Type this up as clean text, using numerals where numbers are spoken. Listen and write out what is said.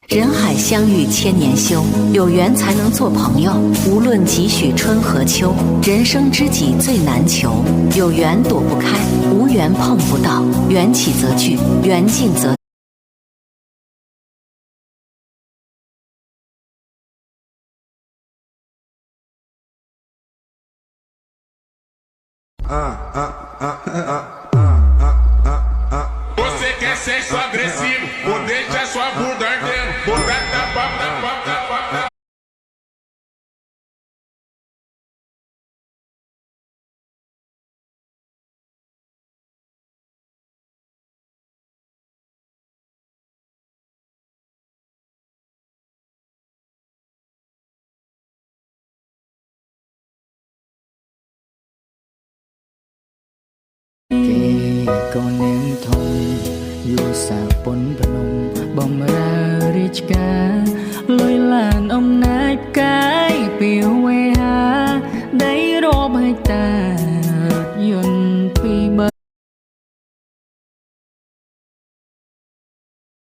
人海相遇千年修，有缘才能做朋友。无论几许春和秋，人生知己最难求。有缘躲不开，无缘碰不到。缘起则聚，缘尽则。Você quer sexo agressivo, ou deixa sua bunda ardendo, bunda tapa. Con em thong dù xa bốn phần ông bồng ra rich ca lôi làn ông nai cái biểu quê ha đây